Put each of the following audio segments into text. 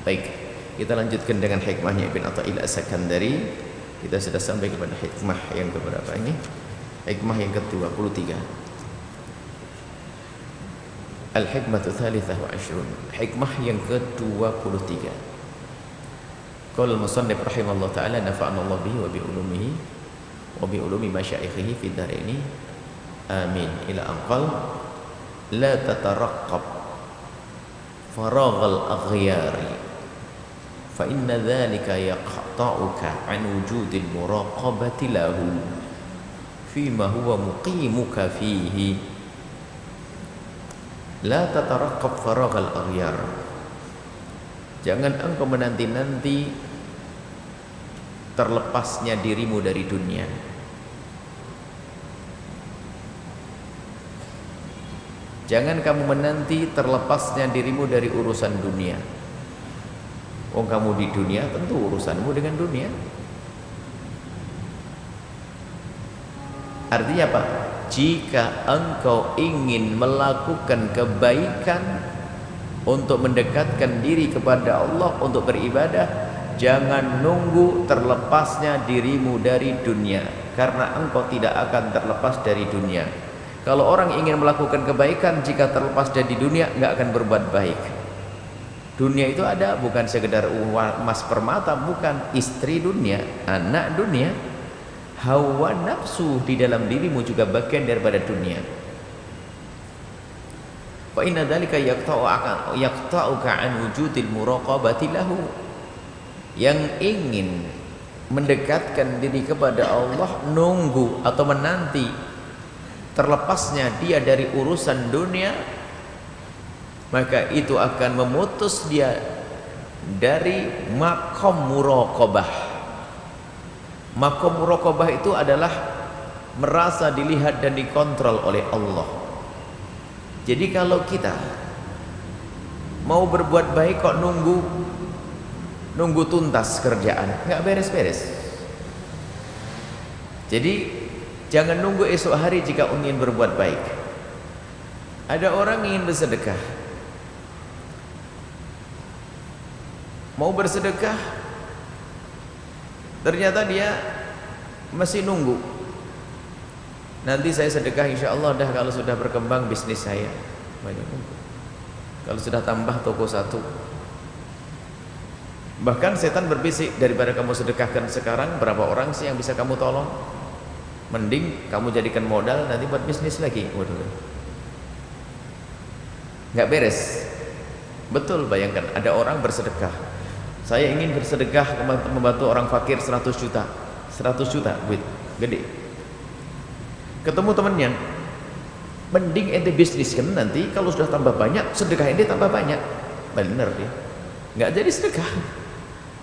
Baik, kita lanjutkan dengan hikmahnya Ibn Atha'illah As-Sakandari. Kita sudah sampai kepada hikmah yang keberapa ini? Hikmah yang ke-23. Al-hikmatu tsalitsah wa 'ashrun. Hikmah yang ke-23. Qala al-musannif rahimallahu ta'ala nafa'ana Allah bihi wa bi ulumihi wa bi ulumi masyaikhihi fid dharaini. Amin. Ila anqal la tataraqqab faraghal aghyari fa inna dhalika yaqta'uka an wujudil muraqabati lahu fima huwa muqimuka fihi. La tataraqqab faraghal aghyar. Jangan engkau menanti-nanti terlepasnya dirimu dari dunia. Jangan kamu menanti terlepasnya dirimu dari urusan dunia. Oh, kamu di dunia, tentu urusanmu dengan dunia. Artinya apa? Jika engkau ingin melakukan kebaikan untuk mendekatkan diri kepada Allah, untuk beribadah, jangan nunggu terlepasnya dirimu dari dunia, karena engkau tidak akan terlepas dari dunia. Kalau orang ingin melakukan kebaikan, jika terlepas dari dunia, nggak akan berbuat baik. Dunia itu ada, bukan sekedar emas permata, bukan, istri dunia, anak dunia, hawa nafsu di dalam dirimu juga bagian daripada dunia. Fa inna dzalika yaqta'uka an wujudil muraqabati lahu. Yang ingin mendekatkan diri kepada Allah nunggu atau menanti terlepasnya dia dari urusan dunia, maka itu akan memutus dia dari maqam muraqabah. Maqam muraqabah itu adalah merasa dilihat dan dikontrol oleh Allah. Jadi kalau kita mau berbuat baik kok nunggu tuntas kerjaan, nggak beres-beres. Jadi jangan nunggu esok hari jika ingin berbuat baik. Ada orang ingin bersedekah, mau bersedekah, ternyata dia masih nunggu. Nanti saya sedekah insya Allah dah kalau sudah berkembang bisnis saya. Banyak nunggu. Kalau sudah tambah toko satu. Bahkan setan berbisik, daripada kamu sedekahkan sekarang, berapa orang sih yang bisa kamu tolong? Mending kamu jadikan modal nanti buat bisnis lagi. Waduh, nggak beres. Betul, bayangkan ada orang bersedekah. Saya ingin bersedekah membantu orang fakir 100 juta. 100 juta duit gede. Ketemu temennya, mending ente bisnis kan, nanti kalau sudah tambah banyak sedekah ente tambah banyak. Bener dia, nggak jadi sedekah,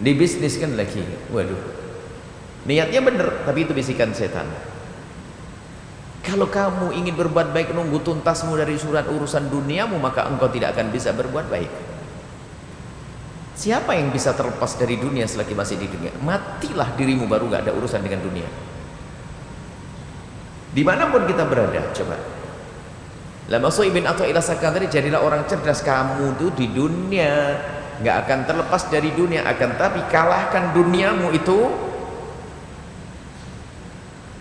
dibisniskan lagi. Waduh, niatnya bener tapi itu bisikan setan. Kalau kamu ingin berbuat baik nunggu tuntasmu dari urusan duniamu, maka engkau tidak akan bisa berbuat baik. Siapa yang bisa terlepas dari dunia selagi masih di dunia? Matilah dirimu baru nggak ada urusan dengan dunia. Dimanapun kita berada, coba. Lama Ibn Atha'illah As-Sakandari, jadilah orang cerdas. Kamu tuh di dunia nggak akan terlepas dari dunia, akan tapi kalahkan duniamu itu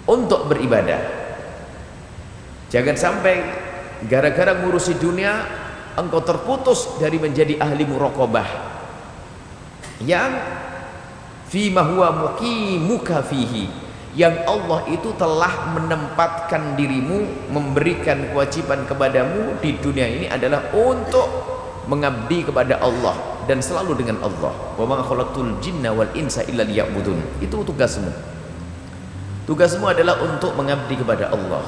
untuk beribadah. Jangan sampai gara-gara ngurusi dunia engkau terputus dari menjadi ahli muraqabah yang fima huwa muqimuka fihi, yang Allah itu telah menempatkan dirimu, memberikan kewajiban kepadamu di dunia ini adalah untuk mengabdi kepada Allah dan selalu dengan Allah. Wa ma khalaqtul jinna wal insa illa liya'budun. Itu tugasmu. Tugasmu adalah untuk mengabdi kepada Allah,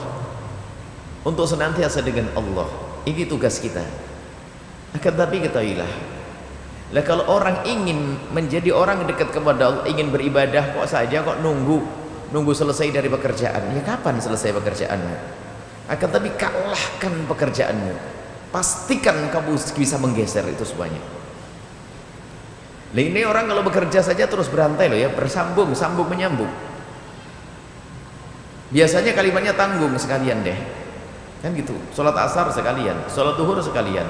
untuk senantiasa dengan Allah. Ini tugas kita. Akan tapi ketahuilah, lah kalau orang ingin menjadi orang dekat kepada Allah, ingin beribadah kok saja kok nunggu selesai dari pekerjaan. Ya kapan selesai pekerjaanmu? Akan tapi kalahkan pekerjaanmu. Pastikan kamu bisa menggeser itu semuanya. Nah, ini orang kalau bekerja saja terus berantai loh ya, bersambung, sambung menyambung. Biasanya kalimatnya tanggung sekalian deh. Kan gitu. Sholat asar sekalian, sholat duhur sekalian.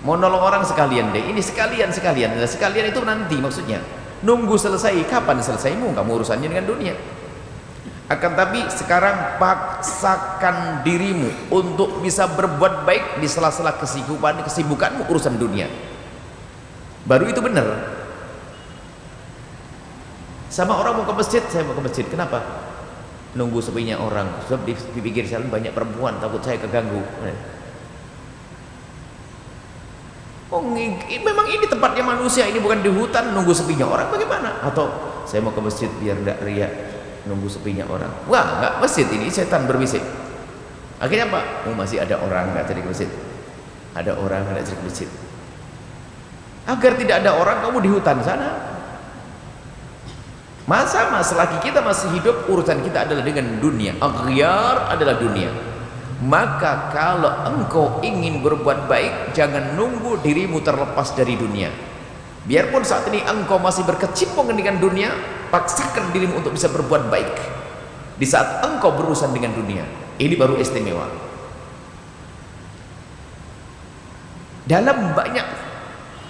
Mau nolong orang sekalian deh, ini sekalian. Nah, sekalian itu nanti maksudnya. Nunggu selesai, kapan selesaimu kamu urusannya dengan dunia. Akan tapi sekarang paksakan dirimu untuk bisa berbuat baik di sela-sela kesibukanmu urusan dunia. Baru itu benar. Sama orang mau ke masjid, saya mau ke masjid. Kenapa? Nunggu sepinya orang. Sebab di pinggir jalan banyak perempuan, takut saya keganggu. Oh, memang ini tempatnya manusia, ini bukan di hutan. Nunggu sepinya orang bagaimana? Atau saya mau ke masjid biar tidak riak, nunggu sepinya orang. Wah, enggak, masjid ini setan berbisik. Akhirnya apa? Oh, masih ada orang enggak jadi ke masjid. Ada orang enggak jadi ke masjid. Agar tidak ada orang, kamu di hutan sana. Masa selagi kita masih hidup, urusan kita adalah dengan dunia. Aghyar adalah dunia. Maka kalau engkau ingin berbuat baik, jangan nunggu dirimu terlepas dari dunia. Biarpun saat ini engkau masih berkecimpung dengan dunia, paksakan dirimu untuk bisa berbuat baik di saat engkau berurusan dengan dunia. Ini baru istimewa. Dalam banyak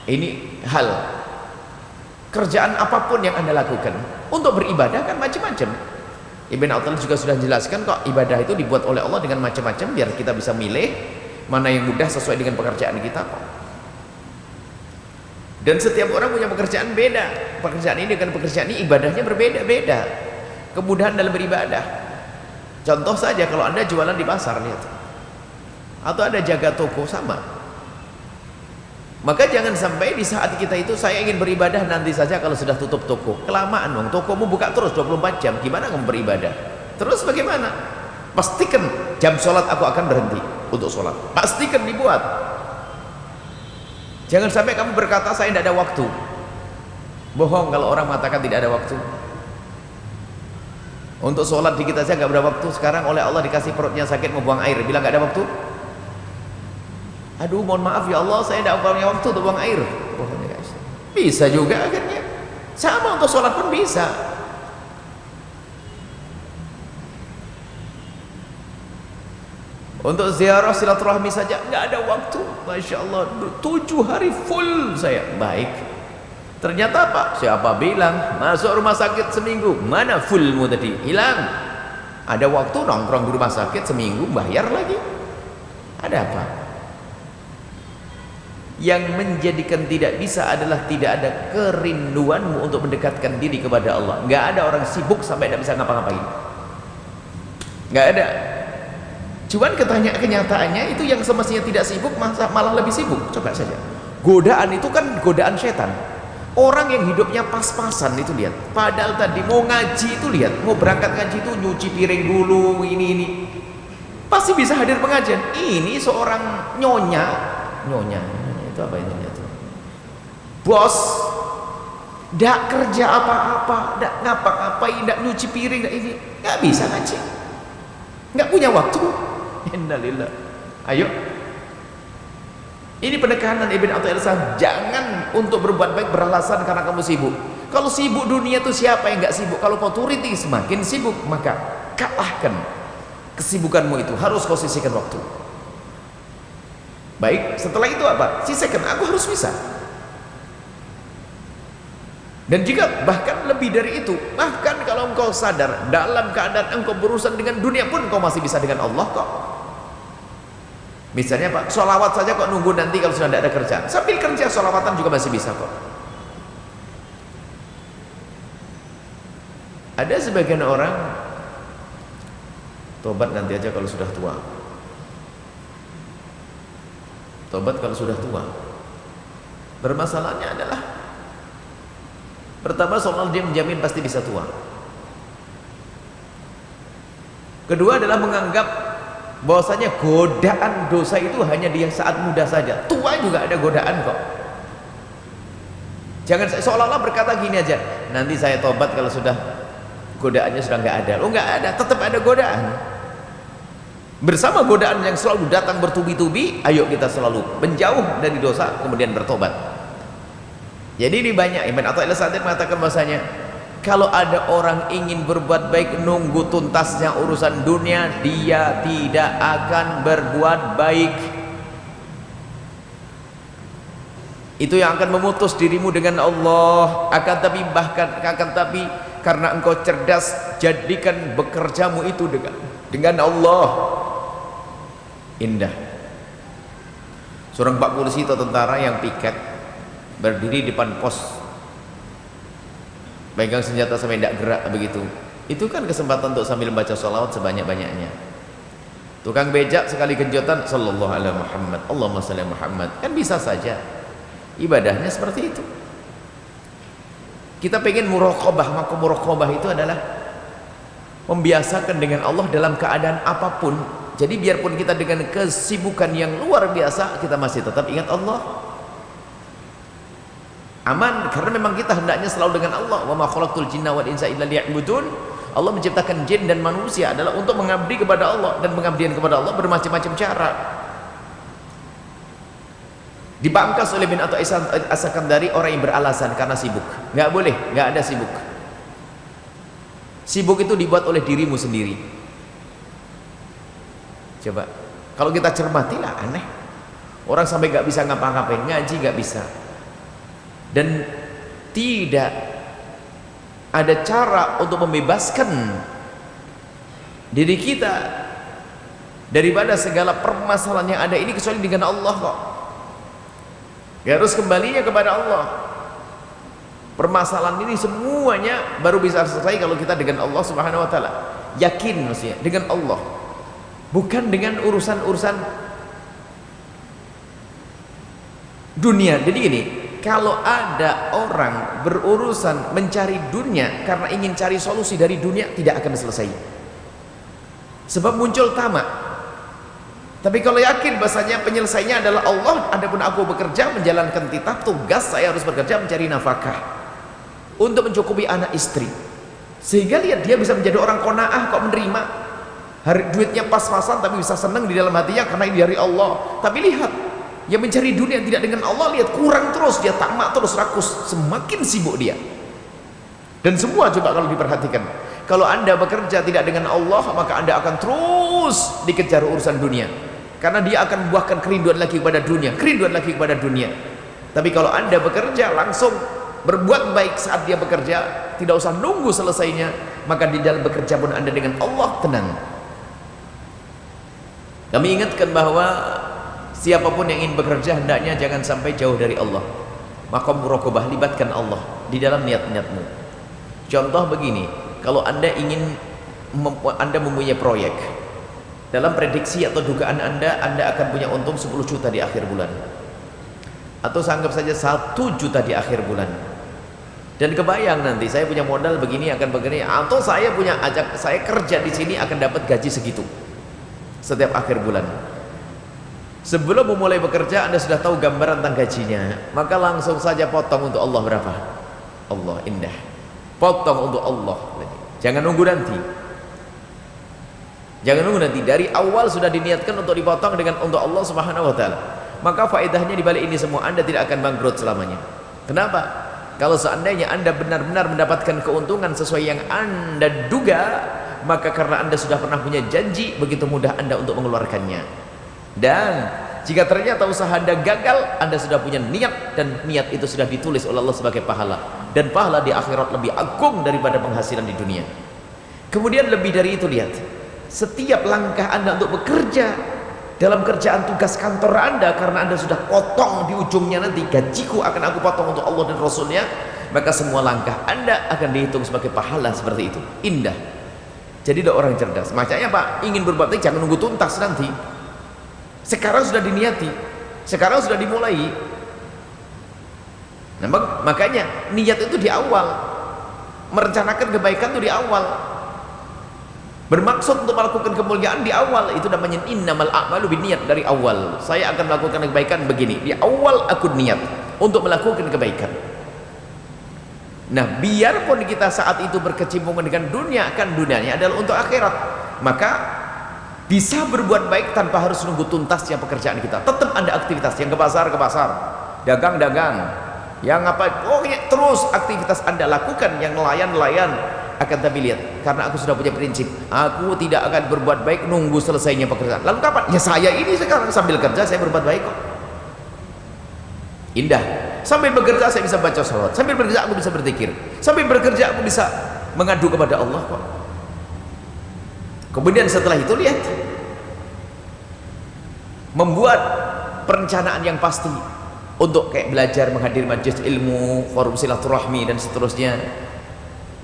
ini hal, kerjaan apapun yang Anda lakukan, untuk beribadah kan macam-macam. Ibn Attal juga sudah jelaskan kok, ibadah itu dibuat oleh Allah dengan macam-macam biar kita bisa milih mana yang mudah sesuai dengan pekerjaan kita kok. Dan setiap orang punya pekerjaan beda. Pekerjaan ini dengan pekerjaan ini ibadahnya berbeda-beda. Kemudahan dalam beribadah. Contoh saja kalau Anda jualan di pasar, lihat. Atau ada jaga toko, sama. Maka jangan sampai di saat kita itu, saya ingin beribadah nanti saja kalau sudah tutup toko. Kelamaan dong, tokomu buka terus 24 jam. Gimana kamu beribadah? Terus bagaimana? Pastikan jam sholat aku akan berhenti untuk sholat. Pastikan dibuat. Jangan sampai kamu berkata saya tidak ada waktu. Bohong kalau orang mengatakan tidak ada waktu. Untuk sholat di kita saja nggak berapa waktu. Sekarang oleh Allah dikasih perutnya sakit mau buang air, bilang nggak ada waktu. Aduh, mohon maaf ya Allah, saya tidak punya waktu untuk buang air. Bisa juga akhirnya. Sama untuk sholat pun bisa. Untuk ziarah silaturahmi saja nggak ada waktu. Masya Allah, 7 hari full saya. Baik. Ternyata apa? Siapa bilang masuk rumah sakit seminggu? Mana fullmu tadi? Hilang. Ada waktu nongkrong di rumah sakit seminggu, bayar lagi. Ada apa? Yang menjadikan tidak bisa adalah tidak ada kerinduanmu untuk mendekatkan diri kepada Allah. Nggak ada orang sibuk sampai tidak bisa ngapa-ngapain. Nggak ada. Cuman kenyataannya itu yang semestinya tidak sibuk malah lebih sibuk. Coba saja. Godaan itu kan godaan setan. Orang yang hidupnya pas-pasan itu lihat. Padahal tadi mau ngaji itu lihat, mau berangkat ngaji itu nyuci piring dulu, ini. Pasti bisa hadir pengajian. Ini seorang nyonya itu apa ini lihat. Bos ndak kerja apa-apa, ndak ngapa-ngapain, ndak nyuci piring, ndak ini, nggak bisa ngaji, nggak punya waktu. Innalillah. Ayo, ini penekanan Ibn Athaillah. Jangan untuk berbuat baik beralasan karena kamu sibuk. Kalau sibuk dunia itu siapa yang nggak sibuk? Kalau otoriti semakin sibuk, maka kalahkan kesibukanmu itu. Harus kau sisihkan waktu. Baik, setelah itu apa? Sisakan, aku harus bisa. Dan jika bahkan lebih dari itu, bahkan kalau engkau sadar dalam keadaan engkau berurusan dengan dunia pun engkau masih bisa dengan Allah kok. Misalnya Pak, sholawat saja kok nunggu nanti kalau sudah tidak ada kerjaan. Sambil kerja sholawatan juga masih bisa kok. Ada sebagian orang tobat nanti aja kalau sudah tua. Tobat kalau sudah tua. Bermasalahnya adalah pertama soal dia menjamin pasti bisa tua. Kedua adalah menganggap bahwasanya godaan dosa itu hanya di saat muda saja. Tua juga ada godaan kok. Jangan seolah-olah berkata gini aja, nanti saya tobat kalau sudah godaannya sudah nggak ada. Oh nggak ada, tetap ada godaan. Bersama godaan yang selalu datang bertubi-tubi, ayo kita selalu menjauh dari dosa kemudian bertobat. Jadi ini banyak. Ibn Athaillah Sa'id mengatakan bahasanya kalau ada orang ingin berbuat baik nunggu tuntasnya urusan dunia, dia tidak akan berbuat baik. Itu yang akan memutus dirimu dengan Allah. Akan tapi karena engkau cerdas, jadikan bekerjamu itu dengan Allah. Indah. Seorang pak polisi atau tentara yang piket berdiri di depan pos, pegang senjata sampai tidak gerak begitu. Itu kan kesempatan untuk sambil baca sholawat sebanyak-banyaknya. Tukang becak sekali genjotan sallallahu alaihi Muhammad, Allahumma shalli Muhammad, kan bisa saja. Ibadahnya seperti itu. Kita pengen muraqabah, maka muraqabah itu adalah membiasakan dengan Allah dalam keadaan apapun. Jadi biarpun kita dengan kesibukan yang luar biasa, kita masih tetap ingat Allah. Aman, karena memang kita hendaknya selalu dengan Allah. Wa ma khalaqtul jinna wal insa illa liya'budun. Allah menciptakan jin dan manusia adalah untuk mengabdi kepada Allah, dan pengabdian kepada Allah bermacam-macam cara. Dibangkas oleh bin Atha As-Sakandari orang yang beralasan karena sibuk. Nggak boleh, nggak ada sibuk. Sibuk itu dibuat oleh dirimu sendiri. Coba, kalau kita cermatilah, aneh. Orang sampai nggak bisa ngapa-ngapain, ngaji nggak bisa. Dan tidak ada cara untuk membebaskan diri kita daripada segala permasalahan yang ada ini kecuali dengan Allah kok. Ya, harus kembalinya kepada Allah. Permasalahan ini semuanya baru bisa selesai kalau kita dengan Allah Subhanahu wa taala. Yakin maksudnya dengan Allah. Bukan dengan urusan-urusan dunia. Jadi gini, kalau ada orang berurusan mencari dunia karena ingin cari solusi dari dunia, tidak akan selesai. Sebab muncul tamak. Tapi kalau yakin bahasanya penyelesainya adalah Allah, adapun aku bekerja menjalankan titah tugas, saya harus bekerja mencari nafkah untuk mencukupi anak istri, sehingga lihat dia bisa menjadi orang qanaah kok, menerima duitnya pas-pasan tapi bisa senang di dalam hatinya karena ini dari Allah. Tapi lihat yang mencari dunia tidak dengan Allah, lihat kurang terus, dia tamak terus, rakus, semakin sibuk dia. Dan semua coba kalau diperhatikan, kalau anda bekerja tidak dengan Allah, maka anda akan terus dikejar urusan dunia, karena dia akan membuahkan kerinduan lagi kepada dunia, kerinduan lagi kepada dunia. Tapi kalau anda bekerja, langsung berbuat baik saat dia bekerja, tidak usah nunggu selesainya, maka di dalam bekerja pun anda dengan Allah tenang. Kami ingatkan bahwa siapapun yang ingin bekerja hendaknya jangan sampai jauh dari Allah. Maka muraqabah, libatkan Allah di dalam niat-niatmu. Contoh begini, kalau anda ingin mempunyai proyek, dalam prediksi atau dugaan anda akan punya untung 10 juta di akhir bulan, atau anggap saja 1 juta di akhir bulan. Dan kebayang nanti saya punya modal begini, akan begini, atau saya kerja di sini akan dapat gaji segitu setiap akhir bulan. Sebelum memulai bekerja anda sudah tahu gambaran tentang gajinya, maka langsung saja potong untuk Allah berapa? Allah, indah. Potong untuk Allah. Jangan nunggu nanti. Jangan nunggu nanti. Dari awal sudah diniatkan untuk dipotong untuk Allah Subhanahu wa taala. Maka faedahnya di balik ini semua, anda tidak akan bangkrut selamanya. Kenapa? Kalau seandainya anda benar-benar mendapatkan keuntungan sesuai yang anda duga, maka karena anda sudah pernah punya janji, begitu mudah anda untuk mengeluarkannya. Dan jika ternyata usaha anda gagal, anda sudah punya niat, dan niat itu sudah ditulis oleh Allah sebagai pahala, dan pahala di akhirat lebih agung daripada penghasilan di dunia. Kemudian lebih dari itu, lihat setiap langkah anda untuk bekerja dalam kerjaan tugas kantor anda, karena anda sudah potong di ujungnya nanti, gajiku akan aku potong untuk Allah dan Rasulnya, maka semua langkah anda akan dihitung sebagai pahala. Seperti itu, indah. Jadilah orang cerdas. Makanya Pak, ingin berbuat baik jangan nunggu tuntas nanti. Sekarang sudah diniati, sekarang sudah dimulai. Nah, makanya niat itu di awal, merencanakan kebaikan itu di awal, bermaksud untuk melakukan kemuliaan di awal. Itu namanya innamal a'malu binniyat. Dari awal saya akan melakukan kebaikan begini, di awal aku niat untuk melakukan kebaikan. Nah, biarpun kita saat itu berkecimpungan dengan dunia, kan dunianya adalah untuk akhirat, maka bisa berbuat baik tanpa harus nunggu tuntasnya pekerjaan kita. Tetap ada aktivitas, yang ke pasar, dagang, yang apa, pokoknya terus aktivitas anda lakukan, yang nelayan. Akan tapi lihat, karena aku sudah punya prinsip, aku tidak akan berbuat baik nunggu selesainya pekerjaan. Lalu kapan? Ya saya ini sekarang sambil kerja saya berbuat baik kok. Indah. Sambil bekerja saya bisa baca salawat, sambil bekerja aku bisa berzikir, sambil bekerja aku bisa mengadu kepada Allah kok. Kemudian setelah itu lihat, membuat perencanaan yang pasti untuk kayak belajar, menghadiri majelis ilmu, forum silaturahmi dan seterusnya.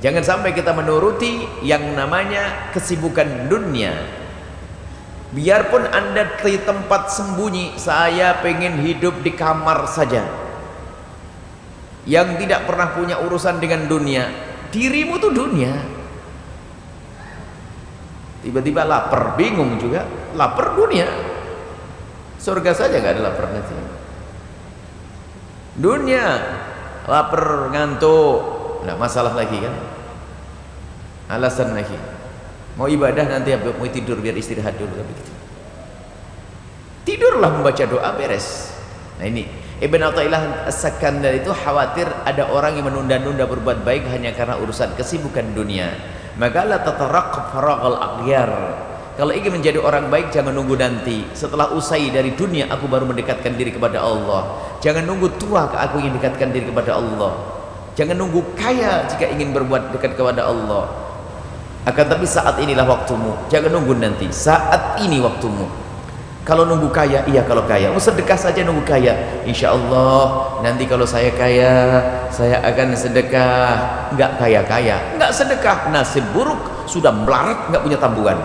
Jangan sampai kita menuruti yang namanya kesibukan dunia. Biarpun Anda di tempat sembunyi, saya pengen hidup di kamar saja, yang tidak pernah punya urusan dengan dunia. Dirimu tuh dunia. Tiba-tiba lapar, bingung juga, lapar dunia. Surga saja nggak ada lapar nanti. Dunia, lapar, ngantuk, nah masalah lagi kan, alasan lagi. Mau ibadah nanti mau tidur biar istirahat dulu, begitu. Tidurlah membaca doa beres. Nah ini Ibn Athaillah As-Sakandari itu khawatir ada orang yang menunda-nunda berbuat baik hanya karena urusan kesibukan dunia. Maka la tataraqab faraghal aghyar. Kalau ingin menjadi orang baik, jangan nunggu nanti setelah usai dari dunia aku baru mendekatkan diri kepada Allah. Jangan nunggu tua aku ingin dekatkan diri kepada Allah. Jangan nunggu kaya jika ingin berbuat dekat kepada Allah. Akan tapi saat inilah waktumu. Jangan nunggu nanti, saat ini waktumu. Kalau nunggu kaya, iya kalau kaya, sedekah saja nunggu kaya. Insya Allah nanti kalau saya kaya, saya akan sedekah. Enggak kaya-kaya, enggak sedekah, nasib buruk, sudah melarat, enggak punya tabungan.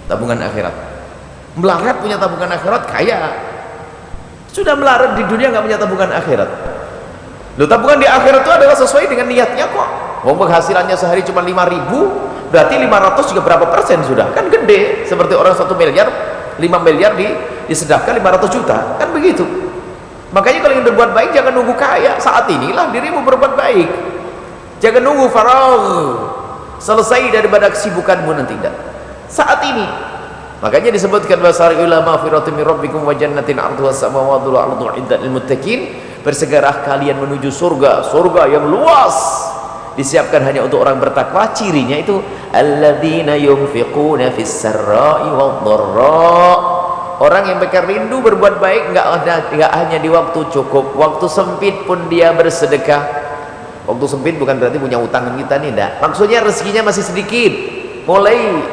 Tabungan akhirat. Melarat punya tabungan akhirat, kaya. Sudah melarat di dunia enggak punya tabungan akhirat. Loh, tabungan di akhirat itu adalah sesuai dengan niatnya kok. Mau penghasilannya sehari cuma 5.000, berarti 500 juga berapa persen sudah? Kan gede, seperti orang 1 miliar, 5 miliar disedekahkan 500 juta, kan begitu. Makanya kalau ingin berbuat baik jangan nunggu kaya, saat inilah dirimu berbuat baik. Jangan nunggu faragh, selesai daripada kesibukanmu nanti, tidak. Saat ini. Makanya disebutkan wasari'u ila maghfiratin min rabbikum wa jannatin 'arduha as-samawati wal ardu 'iddat lil muttaqin. Bersegeralah kalian menuju surga, surga yang luas disiapkan hanya untuk orang bertakwa. Cirinya itu alladzina yunfiquna fis sarra'i wad dharra. Orang yang mereka rindu berbuat baik, enggak hanya di waktu cukup, waktu sempit pun dia bersedekah. Waktu sempit bukan berarti punya utang kita nih, enggak. Maksudnya rezekinya masih sedikit. Mulai,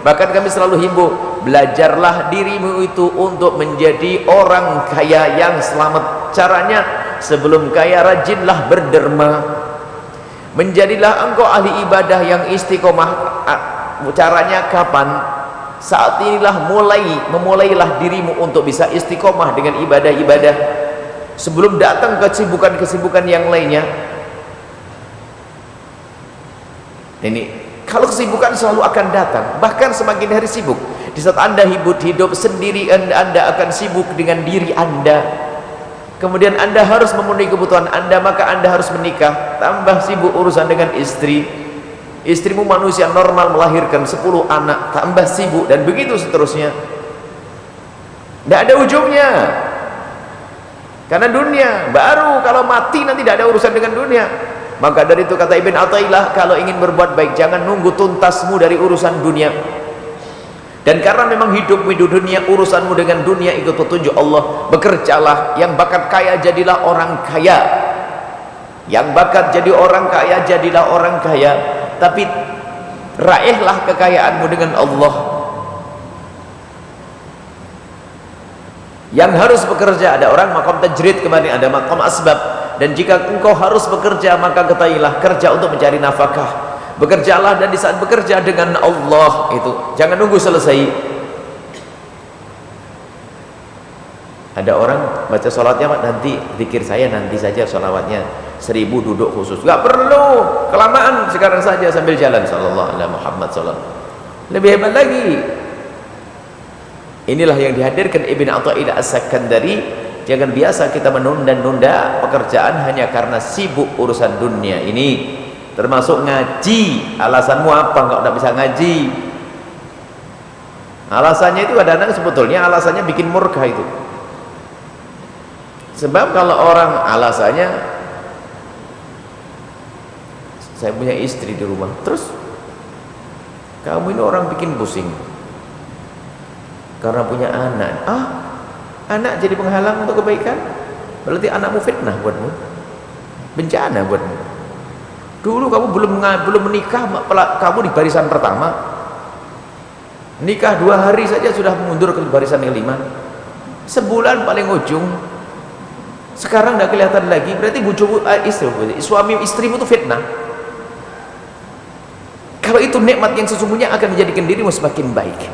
bahkan kami selalu himbau, belajarlah dirimu itu untuk menjadi orang kaya yang selamat. Caranya, sebelum kaya rajinlah berderma. Menjadilah engkau ahli ibadah yang istiqomah. Caranya kapan? Saat inilah memulailah dirimu untuk bisa istiqomah dengan ibadah-ibadah sebelum datang kesibukan-kesibukan yang lainnya. Ini kalau kesibukan selalu akan datang, bahkan semakin hari sibuk. Di saat Anda hidup sendiri, Anda akan sibuk dengan diri Anda. Kemudian Anda harus memenuhi kebutuhan Anda, maka Anda harus menikah, tambah sibuk urusan dengan istri. Istrimu manusia normal melahirkan 10 anak, tambah sibuk, dan begitu seterusnya. Tidak ada ujungnya. Karena dunia, baru kalau mati nanti tidak ada urusan dengan dunia. Maka dari itu kata Ibn Athaillah, kalau ingin berbuat baik jangan nunggu tuntasmu dari urusan dunia. Dan karena memang hidupmu di dunia, urusanmu dengan dunia itu petunjuk Allah. Bekerjalah, yang bakat kaya jadilah orang kaya. Yang bakat jadi orang kaya jadilah orang kaya. Tapi raihlah kekayaanmu dengan Allah. Yang harus bekerja, ada orang maqam tajrid, kemarin ada maqam asbab. Dan jika engkau harus bekerja, maka ketahuilah kerja untuk mencari nafkah. Bekerjalah, dan di saat bekerja dengan Allah itu jangan nunggu selesai. Ada orang baca sholatnya, Pak, nanti zikir saya nanti saja sholawatnya 1000 duduk khusus, nggak perlu, kelamaan, sekarang saja sambil jalan. Sallallahu alaihi Muhammad sallallahu. Lebih hebat lagi. Inilah yang dihadirkan Ibn Athaillah As-Sakandari. Jangan biasa kita menunda-nunda pekerjaan hanya karena sibuk urusan dunia ini. Termasuk ngaji. Alasanmu apa enggak udah bisa ngaji? Alasannya itu kadang-kadang sebetulnya alasannya bikin murka itu. Sebab kalau orang alasannya, saya punya istri di rumah, terus kamu ini orang bikin pusing karena punya anak. Anak jadi penghalang untuk kebaikan? berarti anakmu fitnah buatmu, bencana buatmu. Dulu kamu belum menikah, kamu di barisan pertama, nikah 2 hari saja sudah mundur ke barisan yang 5, sebulan paling ujung. Sekarang nggak kelihatan lagi, berarti suami istrimu itu fitnah. Kalau itu nikmat yang sesungguhnya akan menjadikan dirimu semakin baik.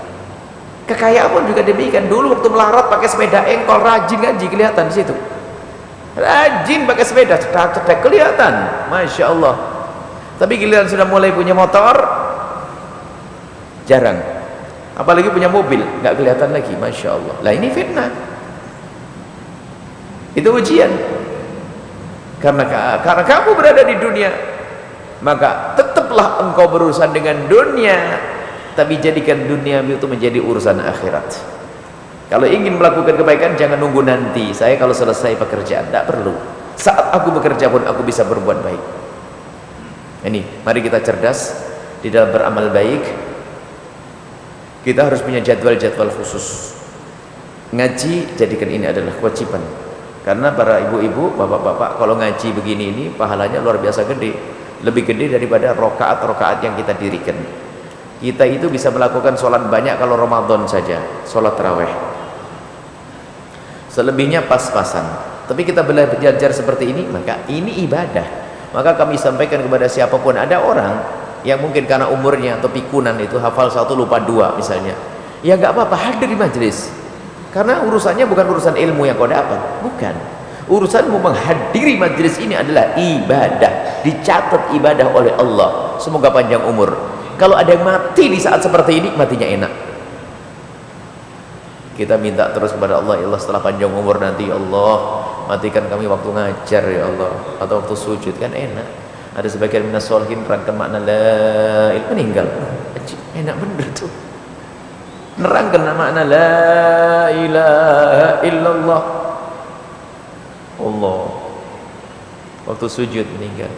Kekayaan pun juga demikian. Dulu waktu melarat pakai sepeda engkol, rajin ngaji, kelihatan di situ. Rajin pakai sepeda, cedak kelihatan, masya Allah. Tapi giliran sudah mulai punya motor, jarang. Apalagi punya mobil, nggak kelihatan lagi, masya Allah. Lah ini fitnah. Itu ujian. Karena kamu berada di dunia, maka tetaplah engkau berurusan dengan dunia, tapi jadikan dunia itu menjadi urusan akhirat. Kalau ingin melakukan kebaikan, jangan nunggu nanti, saya kalau selesai pekerjaan, tidak perlu. Saat aku bekerja pun aku bisa berbuat baik. Ini, mari kita cerdas di dalam beramal baik. Kita harus punya jadwal-jadwal khusus. Ngaji, jadikan ini adalah kewajiban. Karena para ibu-ibu, bapak-bapak, kalau ngaji begini ini pahalanya luar biasa gede, lebih gede daripada rokaat-rokaat yang kita dirikan. Kita itu bisa melakukan sholat banyak kalau Ramadan saja, sholat tarawih. Selebihnya pas-pasan. Tapi kita belajar seperti ini, maka ini ibadah. Maka kami sampaikan kepada siapapun, ada orang yang mungkin karena umurnya atau pikunan itu hafal 1 lupa 2 misalnya, ya nggak apa-apa, hadir di majelis. Karena urusannya bukan urusan ilmu yang kau dapat, bukan. Urusanmu menghadiri majelis ini adalah ibadah, dicatat ibadah oleh Allah. Semoga panjang umur. Kalau ada yang mati di saat seperti ini, matinya enak. Kita minta terus kepada Allah, ya Allah, setelah panjang umur nanti, ya Allah, matikan kami waktu ngajar, ya Allah, atau waktu sujud, kan enak. Ada sebagian minas sholihin nerangkan makna la ilaha, meninggal, enak bener tuh. Nerangkan makna la ilaha illallah, Allah, waktu sujud meninggal.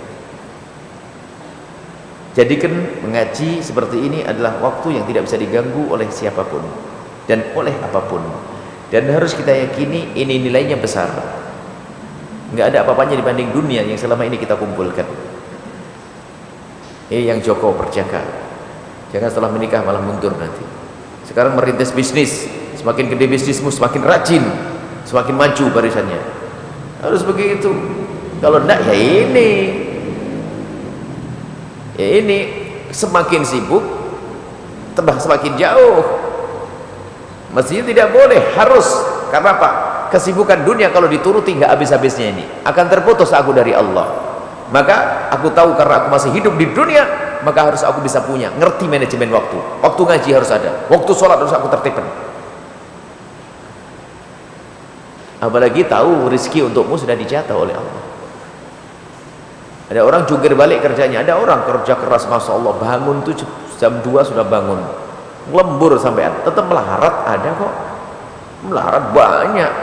Jadikan mengaji seperti ini adalah waktu yang tidak bisa diganggu oleh siapapun dan oleh apapun, dan harus kita yakini ini nilainya besar, nggak ada apa-apanya dibanding dunia yang selama ini kita kumpulkan. Yang Joko perjaga, jangan setelah menikah malah mundur nanti. Sekarang merintis bisnis, semakin gede bisnismu semakin rajin, semakin maju barisannya, harus begitu. Kalau enggak, ya ini semakin sibuk tambah semakin jauh. Mestinya tidak boleh, harus. Karena apa? Kesibukan dunia kalau dituruti nggak habis-habisnya, ini akan terputus aku dari Allah. Maka aku tahu karena aku masih hidup di dunia, maka harus aku bisa punya, ngerti manajemen waktu. Waktu ngaji harus ada, waktu sholat harus aku tertibkan. Apalagi tahu rezeki untukmu sudah dijatah oleh Allah. Ada orang jungkir balik kerjanya, ada orang kerja keras, masya Allah, bangun tuh jam 2 sudah bangun, lembur sampai tetap melarat, ada kok melarat banyak.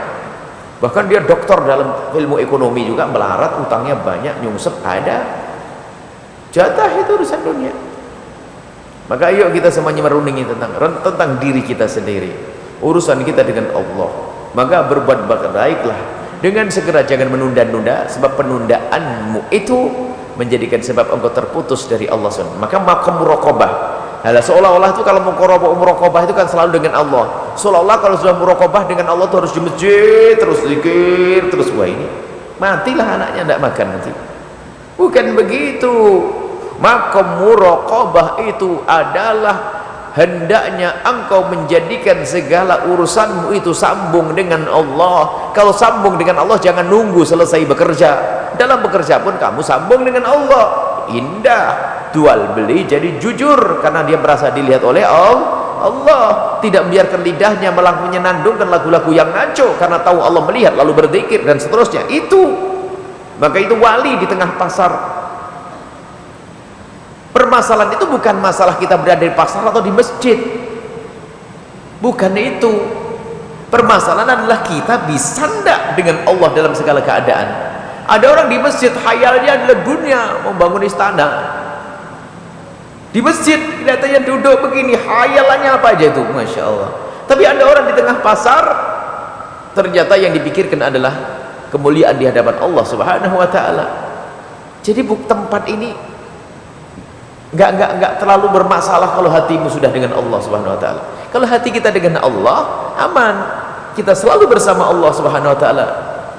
Bahkan dia doktor dalam ilmu ekonomi juga melarat, utangnya banyak, nyungsep, ada. Jatah itu urusan dunia. Maka ayo kita semuanya merundingi tentang diri kita sendiri, urusan kita dengan Allah. Maka berbuat baiklah dengan segera, jangan menunda-nunda, sebab penundaanmu itu menjadikan sebab engkau terputus dari Allah SWT. Maka makam muraqabah, seolah-olah itu kalau muraqabah itu kan selalu dengan Allah. Seolah-olah kalau sudah muraqabah dengan Allah itu harus di masjid, terus zikir, terus wah ini matilah anaknya, tidak makan nanti. Bukan begitu. Makam muraqabah itu adalah hendaknya engkau menjadikan segala urusanmu itu sambung dengan Allah. Kalau sambung dengan Allah, jangan nunggu selesai bekerja. Dalam bekerja pun kamu sambung dengan Allah. Indah, jual beli jadi jujur karena dia merasa dilihat oleh Allah. Tidak membiarkan lidahnya malah menyenandungkan lagu-lagu yang ngaco karena tahu Allah melihat, lalu berzikir dan seterusnya. Maka itu wali di tengah pasar. Permasalahan itu bukan masalah kita berada di pasar atau di masjid, bukan itu. Permasalahan adalah kita bisa ndak dengan Allah dalam segala keadaan. Ada orang di masjid khayalnya adalah dunia, membangun istana. Di masjid kelihatannya duduk begini, khayalannya apa aja itu, masya Allah. Tapi ada orang di tengah pasar, ternyata yang dipikirkan adalah kemuliaan di hadapan Allah Subhanahu wa taala. Jadi tempat ini enggak terlalu bermasalah kalau hatimu sudah dengan Allah Subhanahu wa taala. Kalau hati kita dengan Allah, aman. Kita selalu bersama Allah Subhanahu wa taala.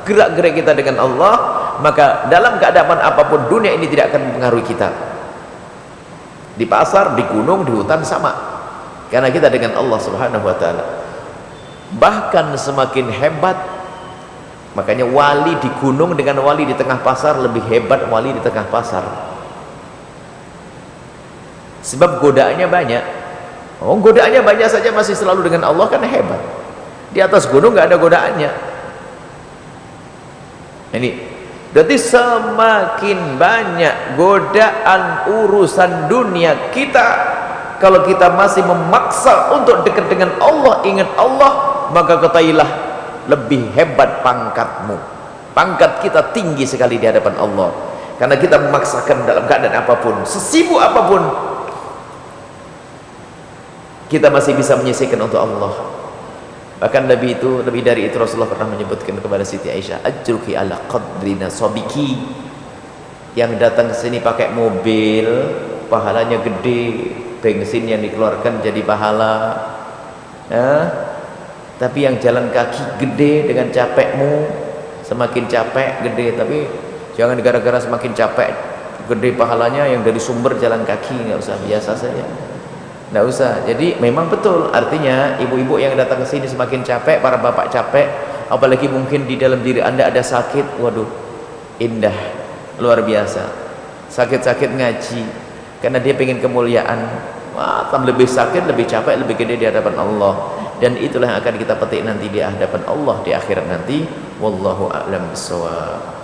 Gerak-gerik kita dengan Allah, maka dalam keadaan apapun dunia ini tidak akan mempengaruhi kita. Di pasar, di gunung, di hutan sama. Karena kita dengan Allah Subhanahu wa taala. Bahkan semakin hebat, makanya wali di gunung dengan wali di tengah pasar lebih hebat wali di tengah pasar. Sebab godaannya banyak. Oh, godaannya banyak saja masih selalu dengan Allah, karena hebat. Di atas gunung nggak ada godaannya. Ini berarti semakin banyak godaan urusan dunia kita, kalau kita masih memaksa untuk dekat dengan Allah, ingat Allah, maka ketahuilah lebih hebat pangkatmu. Pangkat kita tinggi sekali di hadapan Allah, karena kita memaksakan dalam keadaan apapun, sesibuk apapun, kita masih bisa menyisihkan untuk Allah. Bahkan lebih dari itu Rasulullah pernah menyebutkan kepada Siti Aisyah, ajruki ala qadri nasabiki. Yang datang ke sini pakai mobil pahalanya gede, bensin yang dikeluarkan jadi pahala, tapi yang jalan kaki gede dengan capekmu, semakin capek gede, tapi jangan gara-gara semakin capek gede pahalanya, yang dari sumber jalan kaki nggak usah, biasa saja. Nggak usah. Jadi memang betul, artinya ibu-ibu yang datang ke sini semakin capek, para bapak capek, apalagi mungkin di dalam diri Anda ada sakit, waduh, indah, luar biasa. Sakit-sakit ngaji, karena dia pengen kemuliaan. Wah, lebih sakit, lebih capek, lebih gede di hadapan Allah. Dan itulah yang akan kita petik nanti di hadapan Allah di akhirat nanti. Wallahu a'lam bishawab.